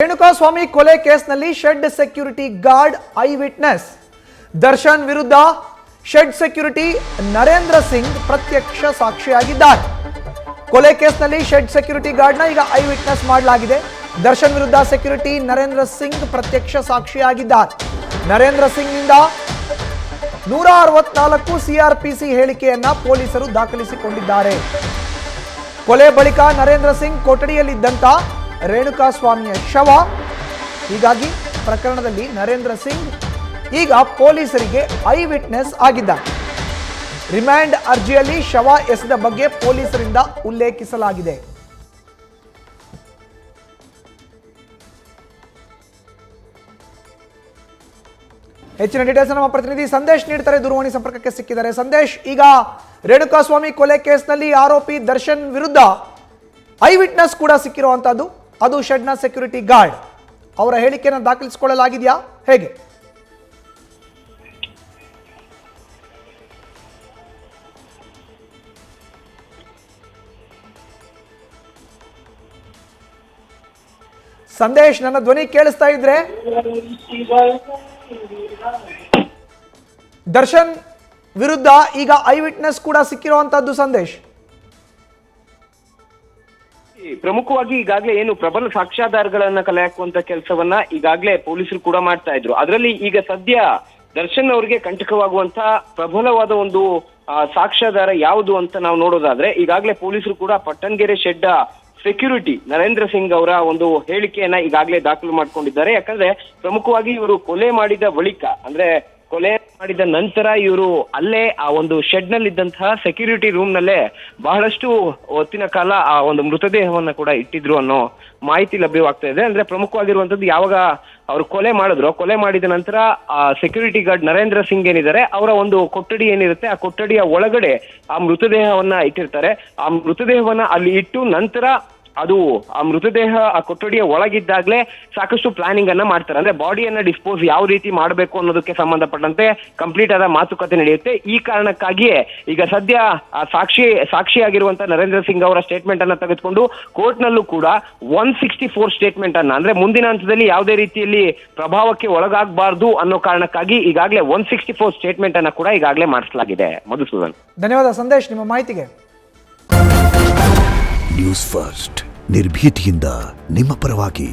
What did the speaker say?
ರೇಣುಕಾಸ್ವಾಮಿ ಕೊಲೆ ಕೇಸ್ನಲ್ಲಿ shed security guard eye witness Darshan ವಿರುದ್ಧ ಶೆಡ್ ಸೆಕ್ಯೂರಿಟಿ ನರೇಂದ್ರ ಸಿಂಗ್ ಪ್ರತ್ಯಕ್ಷ ಸಾಕ್ಷಿಯಾಗಿದ್ದಾರೆ. ಕೊಲೆ ಕೇಸ್ನಲ್ಲಿ ಶೆಡ್ ಸೆಕ್ಯೂರಿಟಿ ಗಾರ್ಡ್ನ ಈಗ ಐ ವಿಟ್ನೆಸ್ ಮಾಡಲಾಗಿದೆ. ದರ್ಶನ್ ವಿರುದ್ಧ ಸೆಕ್ಯೂರಿಟಿ ನರೇಂದ್ರ ಸಿಂಗ್ ಪ್ರತ್ಯಕ್ಷ ಸಾಕ್ಷಿಯಾಗಿದ್ದಾರೆ. ನರೇಂದ್ರ ಸಿಂಗ್ ನಿಂದ 164 ಸಿಆರ್ಪಿಸಿ ಹೇಳಿಕೆಯನ್ನ ಪೊಲೀಸರು ದಾಖಲಿಸಿಕೊಂಡಿದ್ದಾರೆ. ಕೊಲೆ ಬಳಿಕ ನರೇಂದ್ರ ಸಿಂಗ್ ಕೊಠಡಿಯಲ್ಲಿದ್ದಂತ ರೇಣುಕಾಸ್ವಾಮಿಯ ಶವ. ಹೀಗಾಗಿ ಪ್ರಕರಣದಲ್ಲಿ ನರೇಂದ್ರ ಸಿಂಗ್ ಈಗ ಪೊಲೀಸರಿಗೆ ಐ ವಿಟ್ನೆಸ್ ಆಗಿದ್ದಾರೆ. ರಿಮ್ಯಾಂಡ್ ಅರ್ಜಿಯಲ್ಲಿ ಶವ ಎಸೆದ ಬಗ್ಗೆ ಪೊಲೀಸರಿಂದ ಉಲ್ಲೇಖಿಸಲಾಗಿದೆ. ಹೆಚ್ಚಿನ ಡೀಟೇಲ್ಸ್ ನಮ್ಮ ಪ್ರತಿನಿಧಿ ಸಂದೇಶ್ ನೀಡ್ತಾರೆ. ದೂರವಾಣಿ ಸಂಪರ್ಕಕ್ಕೆ ಸಿಕ್ಕಿದ್ದಾರೆ. ಸಂದೇಶ್, ಈಗ ರೇಣುಕಾಸ್ವಾಮಿ ಕೊಲೆ ಕೇಸ್ನಲ್ಲಿ ಆರೋಪಿ ದರ್ಶನ್ ವಿರುದ್ಧ ಐ ವಿಟ್ನೆಸ್ ಕೂಡ ಸಿಕ್ಕಿರುವಂತದ್ದು, ಅದು ಶೆಡ್ನ ಸೆಕ್ಯೂರಿಟಿ ಗಾರ್ಡ್. ಅವರ ಹೇಳಿಕೆಯನ್ನು ದಾಖಲಿಸಿಕೊಳ್ಳಲಾಗಿದೆಯಾ, ಹೇಗೆ? ಸಂದೇಶ್, ನನ್ನ ಧ್ವನಿ ಕೇಳಿಸ್ತಾ ಇದ್ರೆ? ದರ್ಶನ್ ವಿರುದ್ಧ ಈಗ ಐ ವಿಟ್ನೆಸ್ ಕೂಡ ಸಿಕ್ಕಿರುವಂತದ್ದು ಸಂದೇಶ್. ಪ್ರಮುಖವಾಗಿ ಈಗಾಗಲೇ ಏನು ಪ್ರಬಲ ಸಾಕ್ಷ್ಯಾಧಾರಗಳನ್ನ ಕಲೆ ಹಾಕುವಂತ ಕೆಲಸವನ್ನ ಈಗಾಗಲೇ ಪೊಲೀಸರು ಕೂಡ ಮಾಡ್ತಾ ಇದ್ರು. ಅದರಲ್ಲಿ ಈಗ ಸದ್ಯ ದರ್ಶನ್ ಅವರಿಗೆ ಕಂಟಕವಾಗುವಂತ ಪ್ರಬಲವಾದ ಒಂದು ಸಾಕ್ಷ್ಯಾಧಾರ ಯಾವುದು ಅಂತ ನಾವು ನೋಡೋದಾದ್ರೆ, ಈಗಾಗಲೇ ಪೊಲೀಸರು ಕೂಡ ಪಟ್ಟಣಗೆರೆ ಶೆಡ್ ಸೆಕ್ಯೂರಿಟಿ ನರೇಂದ್ರ ಸಿಂಗ್ ಅವರ ಒಂದು ಹೇಳಿಕೆಯನ್ನ ಈಗಾಗಲೇ ದಾಖಲು ಮಾಡ್ಕೊಂಡಿದ್ದಾರೆ. ಯಾಕಂದ್ರೆ ಪ್ರಮುಖವಾಗಿ ಇವರು ಕೊಲೆ ಮಾಡಿದ ಬಳಿಕ, ಅಂದ್ರೆ ಕೊಲೆ ಮಾಡಿದ ನಂತರ ಇವರು ಅಲ್ಲೇ ಆ ಒಂದು ಶೆಡ್ ನಲ್ಲಿ ಇದ್ದಂತಹ ಸೆಕ್ಯೂರಿಟಿ ರೂಮ್ ನಲ್ಲೇ ಬಹಳಷ್ಟು ಹೊತ್ತಿನ ಕಾಲ ಆ ಒಂದು ಮೃತದೇಹವನ್ನ ಕೂಡ ಇಟ್ಟಿದ್ರು ಅನ್ನೋ ಮಾಹಿತಿ ಲಭ್ಯವಾಗ್ತಾ ಇದೆ. ಅಂದ್ರೆ ಪ್ರಮುಖವಾಗಿರುವಂತದ್ದು, ಯಾವಾಗ ಅವರು ಕೊಲೆ ಮಾಡಿದ ನಂತರ ಆ ಸೆಕ್ಯೂರಿಟಿ ಗಾರ್ಡ್ ನರೇಂದ್ರ ಸಿಂಗ್ ಏನಿದ್ದಾರೆ, ಅವರ ಒಂದು ಕೊಠಡಿ ಏನಿರುತ್ತೆ, ಆ ಕೊಠಡಿಯ ಒಳಗಡೆ ಆ ಮೃತದೇಹವನ್ನ ಇಟ್ಟಿರ್ತಾರೆ. ಆ ಮೃತದೇಹವನ್ನ ಅಲ್ಲಿ ಇಟ್ಟು ನಂತರ ಅದು ಆ ಮೃತದೇಹ ಆ ಕೊಠಡಿಯ ಒಳಗಿದ್ದಾಗಲೇ ಸಾಕಷ್ಟು ಪ್ಲಾನಿಂಗ್ ಅನ್ನ ಮಾಡ್ತಾರೆ. ಅಂದ್ರೆ ಬಾಡಿಯನ್ನ ಡಿಸ್ಪೋಸ್ ಯಾವ ರೀತಿ ಮಾಡಬೇಕು ಅನ್ನೋದಕ್ಕೆ ಸಂಬಂಧಪಟ್ಟಂತೆ ಕಂಪ್ಲೀಟ್ ಆದ ಮಾತುಕತೆ ನಡೆಯುತ್ತೆ. ಈ ಕಾರಣಕ್ಕಾಗಿಯೇ ಈಗ ಸದ್ಯ ಸಾಕ್ಷಿಯಾಗಿರುವಂತಹ ನರೇಂದ್ರ ಸಿಂಗ್ ಅವರ ಸ್ಟೇಟ್ಮೆಂಟ್ ಅನ್ನ ತೆಗೆದುಕೊಂಡು ಕೋರ್ಟ್ ನಲ್ಲೂ ಕೂಡ 164 ಸ್ಟೇಟ್ಮೆಂಟ್ ಅನ್ನ, ಅಂದ್ರೆ ಮುಂದಿನ ಹಂತದಲ್ಲಿ ಯಾವುದೇ ರೀತಿಯಲ್ಲಿ ಪ್ರಭಾವಕ್ಕೆ ಒಳಗಾಗಬಾರ್ದು ಅನ್ನೋ ಕಾರಣಕ್ಕಾಗಿ ಈಗಾಗಲೇ 164 ಸ್ಟೇಟ್ಮೆಂಟ್ ಅನ್ನ ಕೂಡ ಈಗಾಗಲೇ ಮಾಡಿಸಲಾಗಿದೆ. ಮಧುಸೂದನ್, ಧನ್ಯವಾದ ಸಂದೇಶ್ ನಿಮ್ಮ ಮಾಹಿತಿಗೆ. ನ್ಯೂಸ್ ಫಸ್ಟ್ ನಿರ್ಭೀತಿಯಿಂದ ನಿಮ್ಮ ಪರವಾಗಿ.